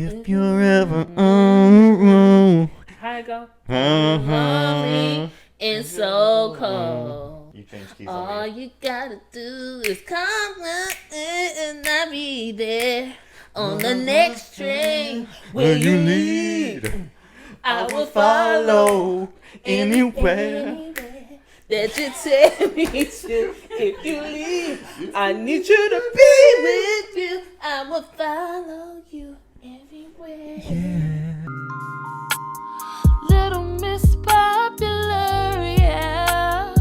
If you're ever on How it go? Lonely and so cold. You change keys All on me. you gotta do is come and I'll be there on the next train where you need. I will follow anywhere. that you tell me to. If you leave, I need you to be with you. I will follow you everywhere. Yeah. Little Miss Popular, yeah.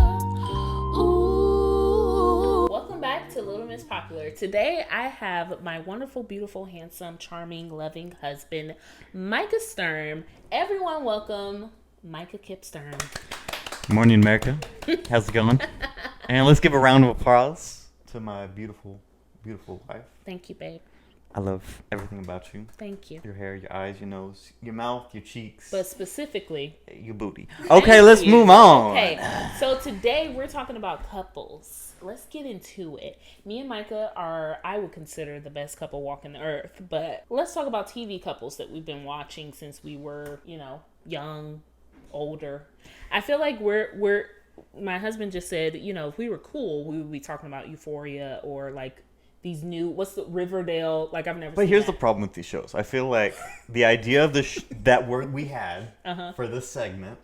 Ooh. Welcome back to Little Miss Popular. Today I have my wonderful, beautiful, handsome, charming, loving husband, Micah Sturm. Everyone welcome Micah Kip Sturm. Morning, America. How's it going? And let's give a round of applause to my beautiful, beautiful wife. Thank you, babe. I love everything about you. Thank you. Your hair, your eyes, your nose, your mouth, your cheeks. But specifically, your booty. Okay, let's move on. Okay, so today we're talking about couples. Let's get into it. Me and Micah are, I would consider, the best couple walking the earth. But let's talk about TV couples that we've been watching since we were, young, older. I feel like we're my husband just said, if we were cool, we would be talking about Euphoria or like these new, what's the Riverdale? Like I've never. But here's the problem with these shows. I feel like the idea of that word we had for this segment,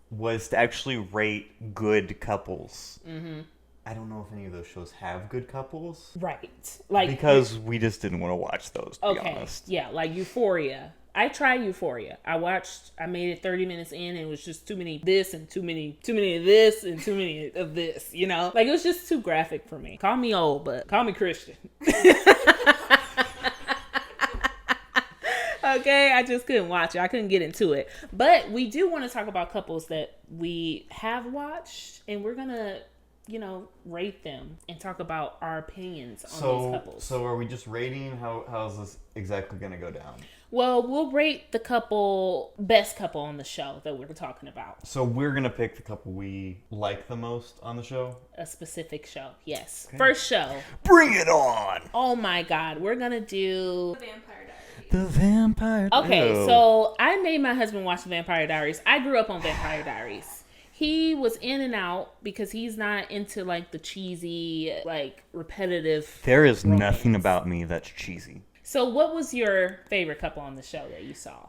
was to actually rate good couples. Mm-hmm. I don't know if any of those shows have good couples, right? Like because we just didn't want to watch those. To be honest. Yeah, like Euphoria. I tried Euphoria. I made it 30 minutes in, and it was just too many this and too many of this and too many of this, Like, it was just too graphic for me. Call me old, but call me Christian. Okay, I just couldn't watch it. I couldn't get into it. But we do want to talk about couples that we have watched, and we're going to rate them and talk about our opinions on these couples. So are we just rating? How's this exactly going to go down? Well, we'll rate the best couple on the show that we're talking about. So we're going to pick the couple we like the most on the show? A specific show, yes. Okay. First show. Bring it on! Oh my God, we're going to do The Vampire Diaries. Okay, so I made my husband watch The Vampire Diaries. I grew up on Vampire Diaries. He was in and out because he's not into like the cheesy, like repetitive. There is nothing about me that's cheesy. So what was your favorite couple on the show that you saw?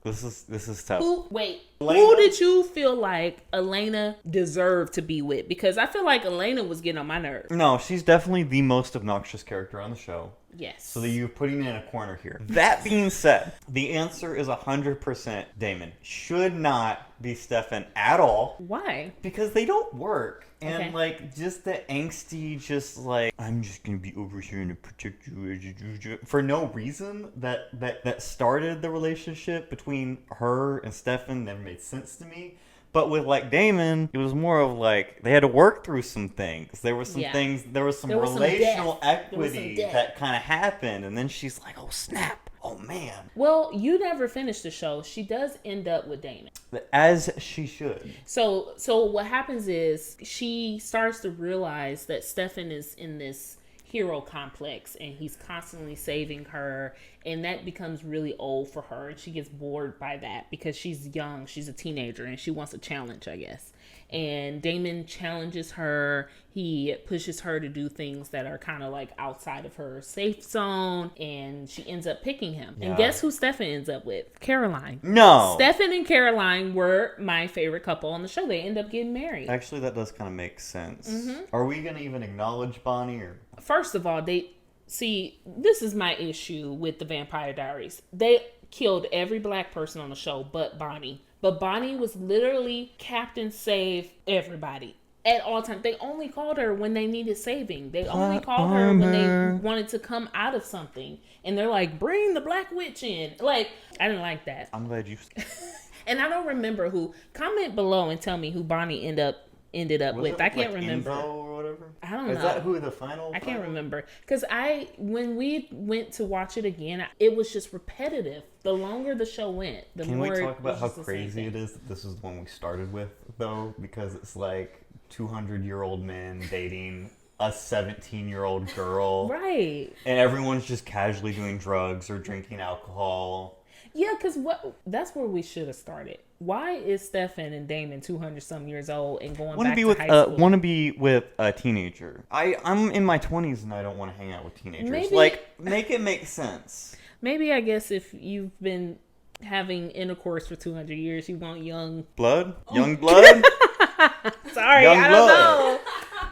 This is tough. Who did you feel like Elena deserved to be with? Because I feel like Elena was getting on my nerves. No, she's definitely the most obnoxious character on the show. Yes. So that you're putting me in a corner here. That being said, the answer is 100% Damon. Should not be Stefan at all. Why? Because they don't work. And just the angsty, I'm just gonna be over here and protect you for no reason. That started the relationship between her and Stefan never made sense to me. But with Damon, it was more of they had to work through some things. There were some things. There was some relational equity that kind of happened, and then she's like, "Oh snap! Oh man!" Well, you never finished the show. She does end up with Damon, as she should. So what happens is she starts to realize that Stefan is in this hero complex and he's constantly saving her, and that becomes really old for her, and she gets bored by that because she's young, she's a teenager, and she wants a challenge, I guess. And Damon challenges her. He pushes her to do things that are kind of outside of her safe zone, and she ends up picking him. Yeah. And guess who Stefan ends up with? Caroline. No. Stefan and Caroline were my favorite couple on the show. They end up getting married. Actually, that does kind of make sense. Mm-hmm. Are we going to even acknowledge Bonnie? Or first of all, this is my issue with the Vampire Diaries. They killed every black person on the show but Bonnie. But Bonnie was literally Captain Save everybody at all times. They only called her when they needed saving. They only called her when they wanted to come out of something. And they're like, bring the Black Witch in. I didn't like that. I'm glad you... And I don't remember who. Comment below and tell me who Bonnie ended up with. I can't remember. Or whatever? I don't know. Is that who the final? I can't remember. Because when we went to watch it again, it was just repetitive. The longer the show went, the more. Can we talk about how crazy it is that this is the one we started with, though? Because it's 200-year-old men dating a 17-year-old girl. Right. And everyone's just casually doing drugs or drinking alcohol. Yeah, because that's where we should have started. Why is Stefan and Damon 200-some years old and going back to high school? Want to be with a teenager. I'm in my 20s and I don't want to hang out with teenagers. Maybe, like, make it make sense. Maybe, I guess, if you've been having intercourse for 200 years, you want young blood. Sorry, young I don't know.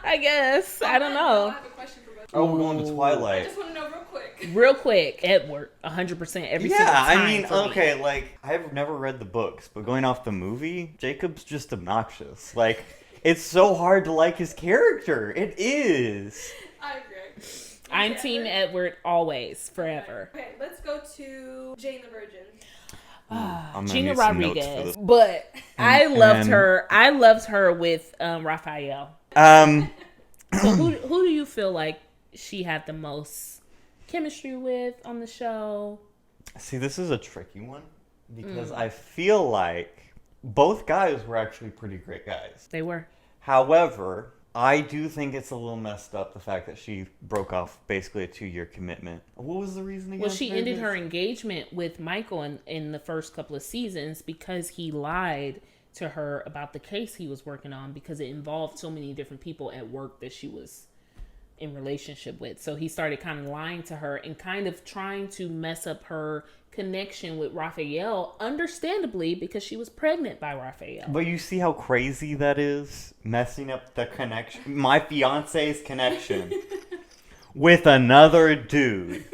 I guess I don't know. I have a question for both. Oh, we're going to Twilight. I just want to know real quick. Real quick, Edward, 100% every single time. Yeah, I mean, okay, like, I've never read the books, but going off the movie, Jacob's just obnoxious. Like, it's so hard to like his character. It is. I agree. I'm Team Edward always, forever. Okay, let's go to Jane the Virgin. Gina Rodriguez, but I loved her. I loved her with Raphael. So who do you feel like she had the most chemistry with on the show? See, this is a tricky one because I feel like both guys were actually pretty great guys. They were. However, I do think it's a little messed up the fact that she broke off basically a 2-year commitment. What was the reason again? Well, she ended her engagement with Michael in the first couple of seasons because he lied to her about the case he was working on because it involved so many different people at work that she was in relationship with. So he started kind of lying to her and kind of trying to mess up her connection with Raphael, understandably, because she was pregnant by Raphael. But you see how crazy that is? Messing up the connection. My fiance's connection with another dude.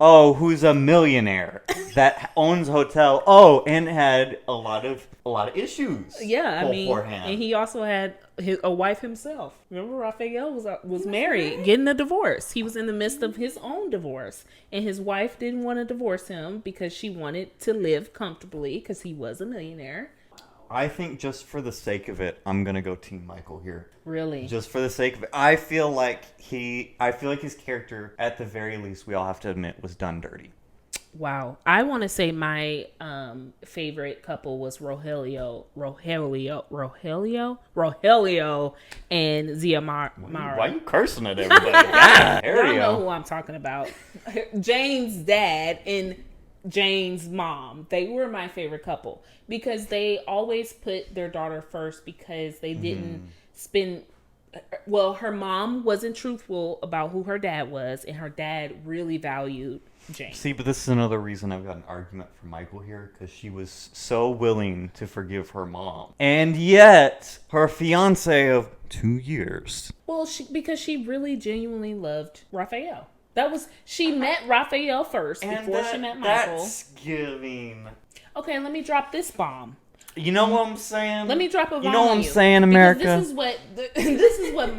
Oh, who's a millionaire that owns a hotel. Oh, and had a lot of issues. Yeah, I mean, beforehand. and he also had a wife himself. Remember, Raphael was married, getting a divorce. He was in the midst of his own divorce, and his wife didn't want to divorce him because she wanted to live comfortably because he was a millionaire. I think just for the sake of it, I'm gonna go Team Michael here. Really? Just for the sake of it, I feel like his character, at the very least, we all have to admit, was done dirty. Wow. I want to say my favorite couple was Rogelio and Zia Mara. Why are you cursing at everybody? God, Y'all know who I'm talking about. Jane's dad and Jane's mom. They were my favorite couple because they always put their daughter first because they didn't spend... Well, her mom wasn't truthful about who her dad was, and her dad really valued Jane. See, but this is another reason I've got an argument for Michael here, because she was so willing to forgive her mom. And yet, her fiancé of 2 years. Well, because she really genuinely loved Raphael. She met Raphael first before she met Michael. That's giving... Okay, let me drop this bomb. You know what I'm saying? Let me drop a bomb. You know what on I'm saying, America? This is what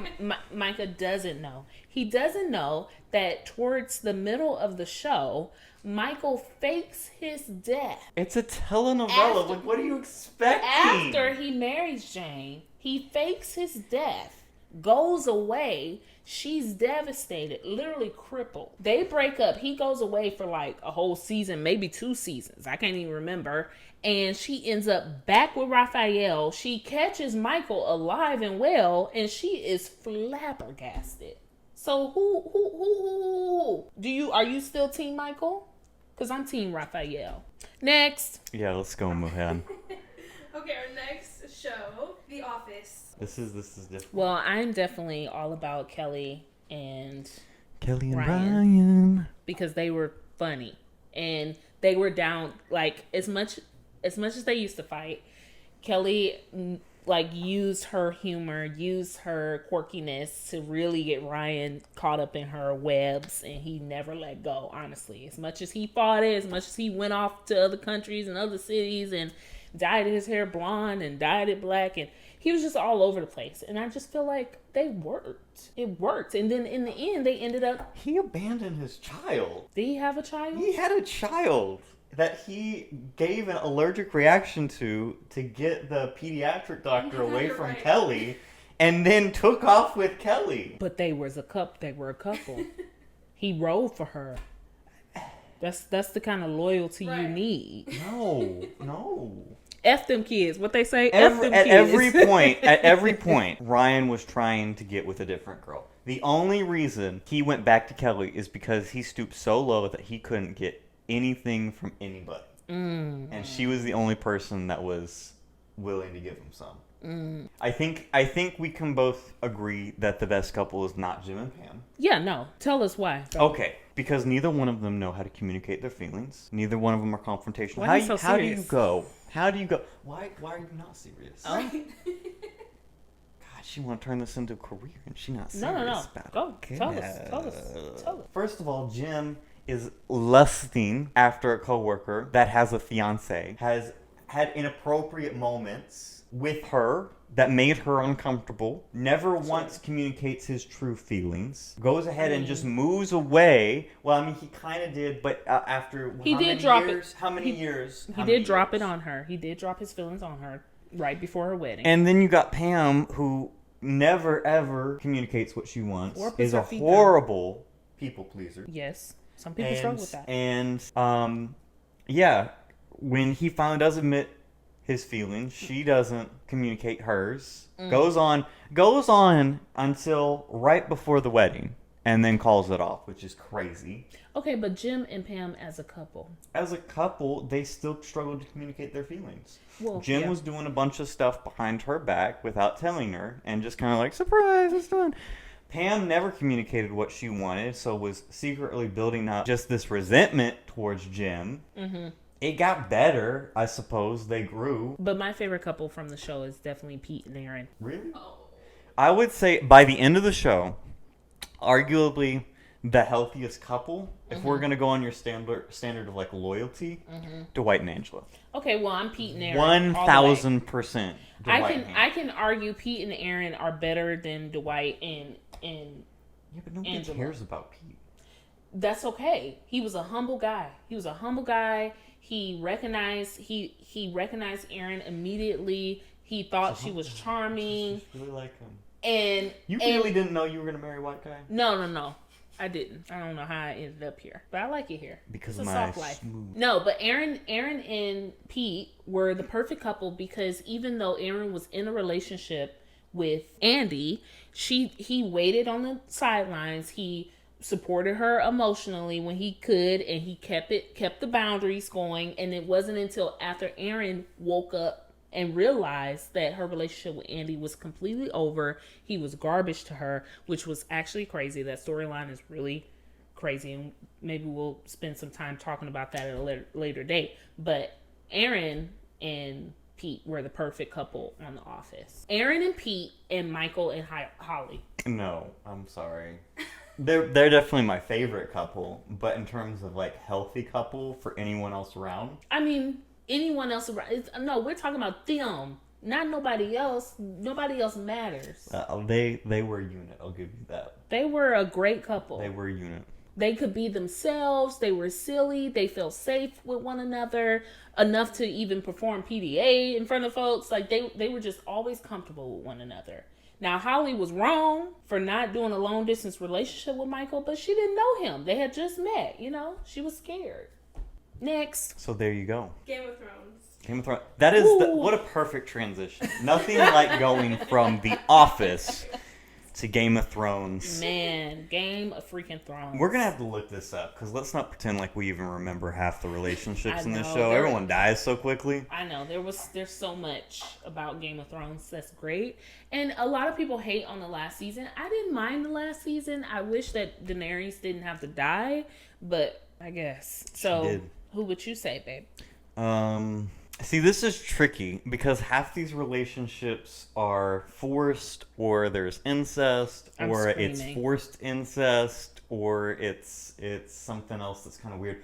Micah doesn't know. He doesn't know that towards the middle of the show, Michael fakes his death. It's a telenovela. What are you expecting? After he marries Jane, he fakes his death, goes away. She's devastated, literally crippled. They break up. He goes away for like a whole season, maybe 2 seasons. I can't even remember. And she ends up back with Raphael. She catches Michael alive and well, and she is flabbergasted. So are you still Team Michael? Because I'm Team Raphael. Next. Yeah, let's go, Muhan. Okay, our next show, The Office. This is different. Well, I'm definitely all about Kelly and Ryan. Because they were funny. And they were down, like, as much as they used to fight, Kelly used her humor, used her quirkiness to really get Ryan caught up in her webs, and he never let go, honestly. As much as he fought it, as much as he went off to other countries and other cities and dyed his hair blonde and dyed it black, and he was just all over the place. And I just feel like they worked. It worked. And then in the end, they ended up... He abandoned his child. Did he have a child? He had a child that he gave an allergic reaction to get the pediatric doctor away from Kelly, and then took off with Kelly. But they were a couple. He rode for her. That's the kind of loyalty you need. No. F them kids. What they say? At F them every kids. at every point, Ryan was trying to get with a different girl. The only reason he went back to Kelly is because he stooped so low that he couldn't get anything from anybody. And she was the only person that was willing to give him some. I think we can both agree that the best couple is not Jim and Pam. Yeah, no. Tell us why. Okay, because neither one of them know how to communicate their feelings. Neither one of them are confrontational. Why are you so how do you serious? go? How do you go? Why are you not serious? Oh. God, she want to turn this into a career, and she not serious No. about Go. it. Tell us. First of all, Jim is lusting after a coworker that has a fiance, has had inappropriate moments with her that made her uncomfortable, never once communicates his true feelings, goes ahead and just moves away. Well, I mean, he kind of did, but after He how did many drop years? it. How many years? He How many did drop years? it on her. He did drop his feelings on her right before her wedding. And then you got Pam, who never ever communicates what she wants, Or puts is her a feet down. horrible people pleaser. Yes. Some people struggle with that. And yeah, when he finally does admit his feelings, she doesn't communicate hers. Goes on until right before the wedding, and then calls it off, which is crazy. Okay, but Jim and Pam as a couple. As a couple, they still struggle to communicate their feelings. Well, Jim yeah. was doing a bunch of stuff behind her back without telling her, and just kind of like, surprise, it's done. Pam never communicated what she wanted, so was secretly building up just this resentment towards Jim. Mm-hmm. It got better, I suppose. They grew. But my favorite couple from the show is definitely Pete and Aaron. Really? Oh. I would say by the end of the show, arguably the healthiest couple, if we're going to go on your standard of like loyalty, Dwight and Angela. Okay, well, I'm Pete and Aaron. 1,000%. I can argue Pete and Aaron are better than Dwight and Yeah, but nobody Angela. cares about Pete. that's okay. He was a humble guy. He recognized Aaron immediately. He thought she was charming. Just really like him. And You really didn't know you were going to marry a white guy? No. I didn't. I don't know how I ended up here, but I like it here. Because it's of a my soft life. smooth. No, but Aaron and Pete were the perfect couple because even though Aaron was in a relationship with Andy, he waited on the sidelines. He supported her emotionally when he could, and he kept the boundaries going. And it wasn't until after Aaron woke up and realized that her relationship with Andy was completely over. He was garbage to her, which was actually crazy. That storyline is really crazy, and maybe we'll spend some time talking about that at a later date. But Aaron and Pete were the perfect couple on The Office. Aaron and Pete and Michael and Holly. No, I'm sorry. They're definitely my favorite couple, but in terms of like healthy couple for anyone else around, I mean, anyone else around? No, we're talking about them, not nobody else. Nobody else matters. they were a unit. I'll give you that. They were a great couple. They were a unit. They could be themselves. They were silly. They felt safe with one another enough to even perform PDA in front of folks. Like they were just always comfortable with one another. Now, Holly was wrong for not doing a long distance relationship with Michael, but she didn't know him. They had just met, She was scared. Next. So there you go. Game of Thrones. Game of Thrones. That is what a perfect transition. Nothing like going from The Office to Game of Thrones. Man, Game of freaking Thrones. We're going to have to look this up because let's not pretend like we even remember half the relationships I in this know, show. there- Everyone dies so quickly. I know there's so much about Game of Thrones that's great, and a lot of people hate on the last season. I didn't mind the last season. I wish that Daenerys didn't have to die, but I guess so. did. Who would you say, babe? See, this is tricky because half these relationships are forced, or there's incest, I'm or it's screaming. forced incest, or it's something else that's kind of weird.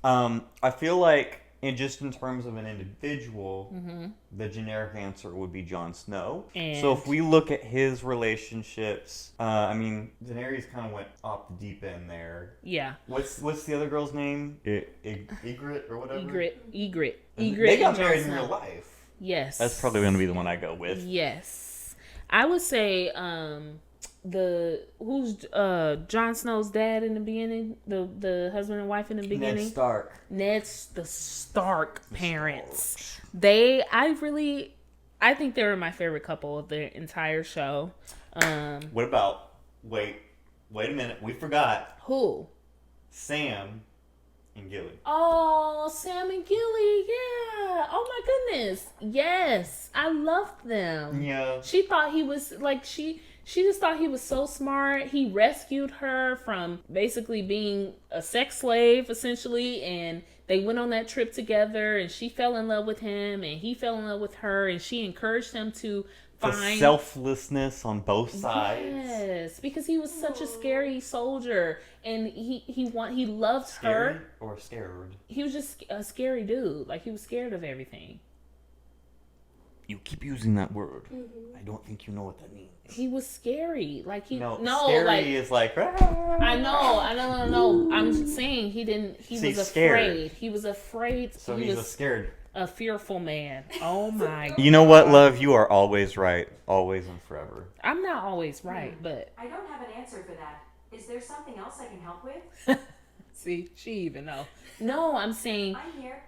I feel like in terms of an individual, the generic answer would be Jon Snow. And- So if we look at his relationships, Daenerys kind of went off the deep end there. Yeah, What's the other girl's name? Ygritte or whatever. Ygritte. They got and Jon married in Snow. real Yes, That's probably going to be the one I go with. Yes, I would say who's Jon Snow's dad in the beginning, the husband and wife in the beginning. Ned Stark. Ned's the Stark parents. I think they were my favorite couple of the entire show. What about wait a minute, we forgot Who? Sam and Gilly. Oh, Sam and Gilly, yeah. Oh my goodness. Yes. I loved them. Yeah. She thought he was like she just thought he was so smart. He rescued her from basically being a sex slave, essentially, and they went on that trip together, and she fell in love with him, and he fell in love with her, and she encouraged him to The find selflessness on both sides. Yes, because he was such a scary soldier, and he loved Scary her. or scared? He was just a scary dude. Like, he was scared of everything. You keep using that word. I don't think you know what that means. He was scary. Like, No, no, scary like, is like. I know. I'm just saying he was was scared. afraid. He was afraid. So he he's was scared. a fearful man. Oh my. You know what, love? You are always right, always and forever. I'm not always right, but I don't have an answer for that. Is there something else I can help with? see, she even know. No, I'm saying. I'm here.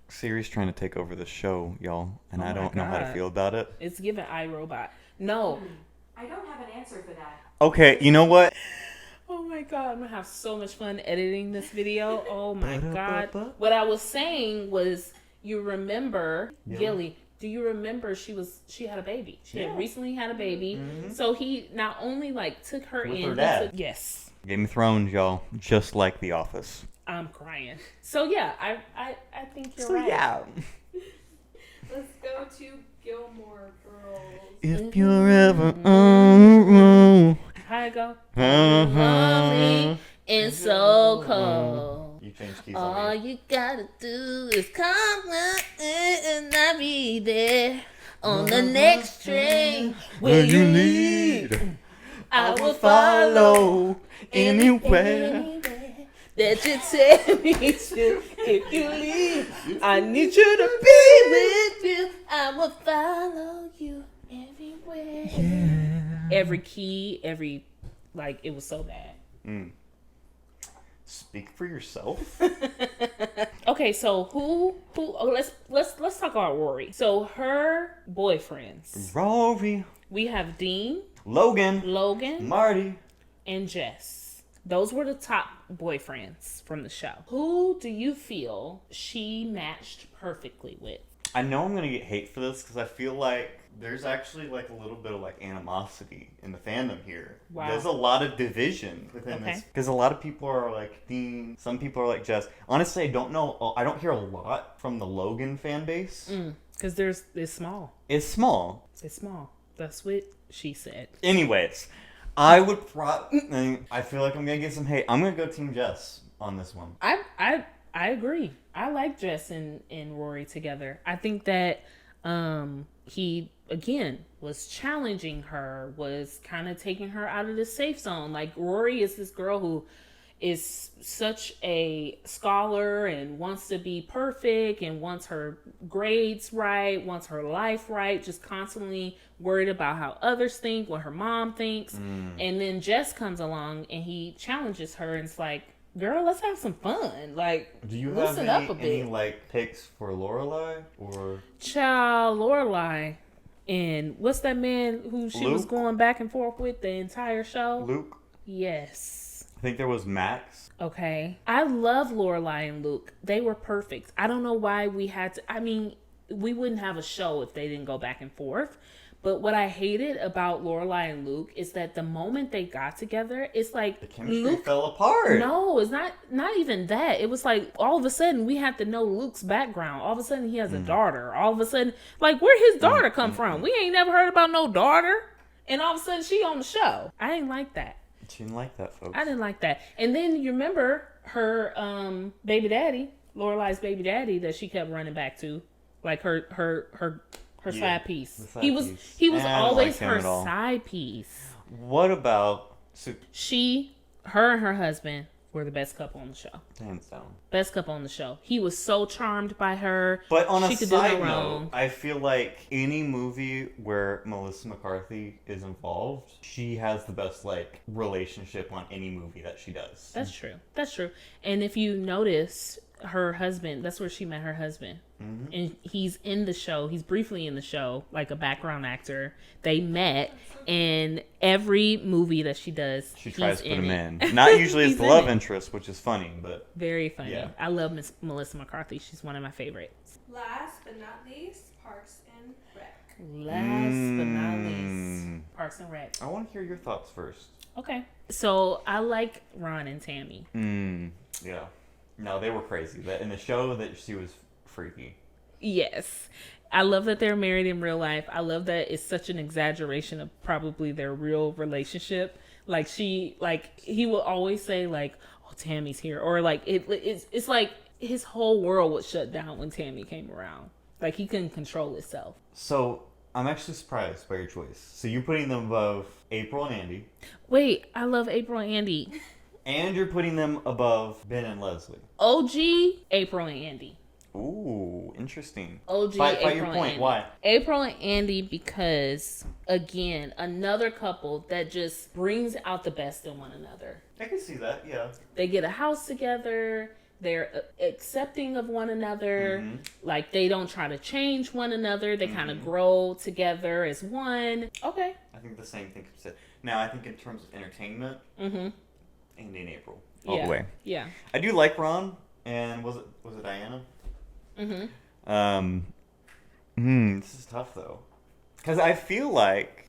Siri's trying to take over the show, y'all, and Oh I my don't know how to God. feel about it. It's given iRobot. No. I don't have an answer for that. Okay, you know what? Oh my God, I'm gonna have so much fun editing this video. Oh my God. What I was saying was, you remember Gilly? Do you remember she had a baby? She had recently had a baby. So he not only like took her With in, her he dad. took- yes. Game of Thrones, y'all, just like The Office. I'm crying. So yeah, I think you're So right. yeah. Let's go to Gilmore Girls. If you're ever on the road. How it go? Uh-huh. Lonely and so cold. You changed keys All on me. you gotta do is come and I'll be there on the next train where you need. I will follow anywhere that you tell me to. If you leave, I need you to be with you. I will follow you everywhere. Every key, it was so bad. Speak for yourself. Okay, so let's talk about Rory. So her boyfriends. Rory, We have Dean, Logan, Logan, Marty. and Jess. Those were the top boyfriends from the show. Who do you feel she matched perfectly with? I know I'm gonna get hate for this because I feel like there's actually like a little bit of like animosity in the fandom here. Wow. There's a lot of division within this Okay. because a lot of people are like Dean, some people are like Jess. Honestly, I don't know. I don't hear a lot from the Logan fan base. Because it's small. It's small. It's small. That's what she said. Anyways, I would I feel like I'm gonna get some hate. I'm gonna go Team Jess on this one. I agree. I like Jess and Rory together. I think that he again was challenging her, was kind of taking her out of the safe zone. Like, Rory is this girl who is such a scholar and wants to be perfect and wants her grades right, wants her life right, just constantly worried about how others think, what her mom thinks. And then Jess comes along and he challenges her and it's like, girl, let's have some fun. Like, Do you loosen have up a any bit. like picks for Lorelai or Child, Lorelai, and what's that man who she was Luke? going back and forth with the entire show? Luke? Yes. I think there was Max. Okay. I love Lorelai and Luke. They were perfect. I don't know why we had to. I mean, we wouldn't have a show if they didn't go back and forth. But what I hated about Lorelai and Luke is that the moment they got together, it's like The chemistry Luke. fell apart. No, it's not even that. It was like all of a sudden we had to know Luke's background. All of a sudden he has a daughter. All of a sudden, like, where'd his daughter come from? We ain't never heard about no daughter. And all of a sudden she on the show. I didn't like that. She didn't like that, folks. I didn't like that. And then you remember her baby daddy, Lorelai's baby daddy that she kept running back to, like her side piece. the side He was piece. he was I don't always like him her at all. side piece. What about Her and her husband were the best couple on the show. Hands down. Best couple on the show. He was so charmed by her. But on She a could do no side wrong. note, I feel like any movie where Melissa McCarthy is involved, she has the best like relationship on any movie that she does. That's true. That's true. And if you notice, her husband, that's where she met her husband. Mm-hmm. And he's in the show. He's briefly in the show, like a background actor. They met, and every movie that she does, She tries to he's put him it. in. Not usually as He's the in love it. interest, which is funny, but Very funny. Yeah. I love Miss Melissa McCarthy. She's one of my favorites. Last but not least, Parks and Rec. Last but not least, Parks and Rec. I want to hear your thoughts first. Okay. So I like Ron and Tammy. Yeah. No, they were crazy. That in the show that she was freaky. Yes. I love that they're married in real life. I love that it's such an exaggeration of probably their real relationship. Like he will always say like, "Oh, Tammy's here," or like it's like his whole world was shut down when Tammy came around. Like he couldn't control himself. So I'm actually surprised by your choice. So you're putting them above April and Andy, Wait, I love April and Andy. and you're putting them above Ben and Leslie. OG April and Andy. Ooh, interesting. OG By April your and point, Andy. why? April and Andy because again, another couple that just brings out the best in one another. I can see that. Yeah. They get a house together. They're accepting of one another. Mm-hmm. Like they don't try to change one another. They kind of grow together as one. Okay. I think the same thing could be said. Now, I think in terms of entertainment, Andy and April all Yeah. the way. Yeah. I do like Ron, and was it Diana? This is tough though, because I feel like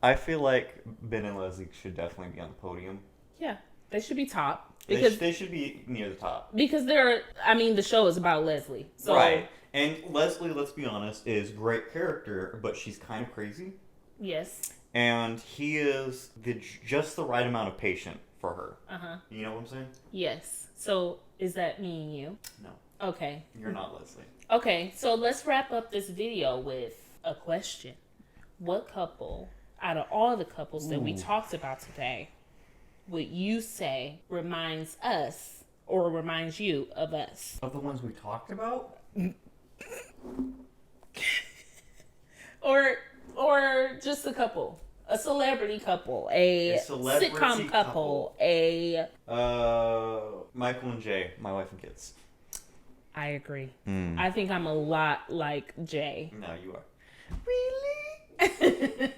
Ben and Leslie should definitely be on the podium. Yeah. They should be top Because because they should be near the top. the show is about Leslie. So Right. And Leslie, let's be honest, is great character, but she's kind of crazy. yes. And he is just the right amount of patient for her. Uh-huh. You know what I'm saying? Yes. So is that me and you? No, Okay. you're not Leslie. Okay, so let's wrap up this video with a question. What couple, out of all the couples that we talked about today, would you say reminds us or reminds you of us? Of the ones we talked about? Or just a couple. A celebrity couple. A celebrity sitcom couple. A... Michael and Jay, my wife and kids. I agree. I think I'm a lot like Jay. No, you are. Really?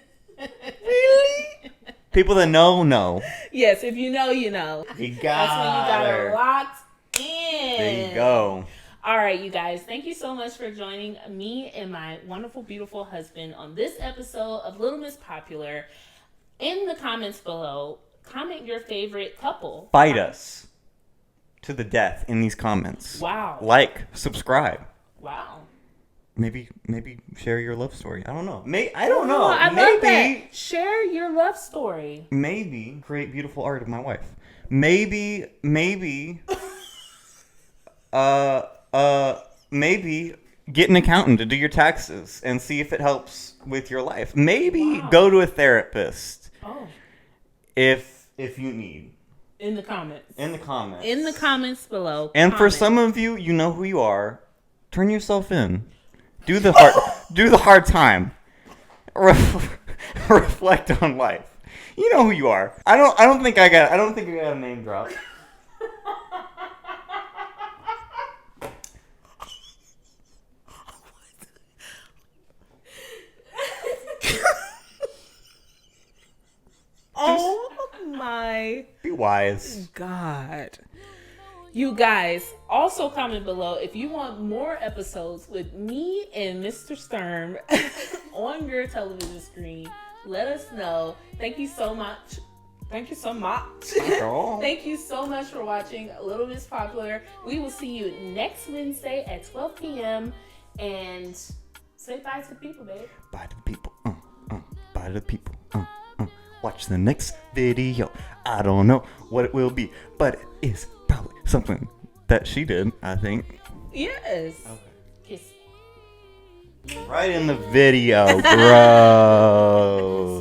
Really? People that know. Yes, if you know, you know. You got That's when you got her. it locked in. There you go. All right, you guys. Thank you so much for joining me and my wonderful, beautiful husband on this episode of Little Miss Popular. In the comments below, comment your favorite couple. Fight us to the death in these comments. Wow. Like, subscribe. Wow. Maybe share your love story. I don't know. I don't know. Oh, I love maybe that. Share your love story. maybe create beautiful art of my wife. Maybe maybe get an accountant to do your taxes and see if it helps with your life. Maybe Wow. go to a therapist Oh. if you need. In the comments. In the comments. In the comments below. And for comment. some of you, you know who you are. Turn yourself in. Do the hard time. Reflect on life. You know who you are. I don't think I got a name drop. Oh my Be wise. God. You guys, also comment below if you want more episodes with me and Mr. Sturm on your television screen. Let us know. Thank you so much. Thank you so much. Girl. Thank you so much for watching Little Miss Popular. We will see you next Wednesday at 12 p.m. And say bye to the people, babe. Bye to the people. Bye to the people. Watch the next video. I don't know what it will be, but it is probably something that she did, I think. Yes. Okay. Kiss. Right in the video, bro.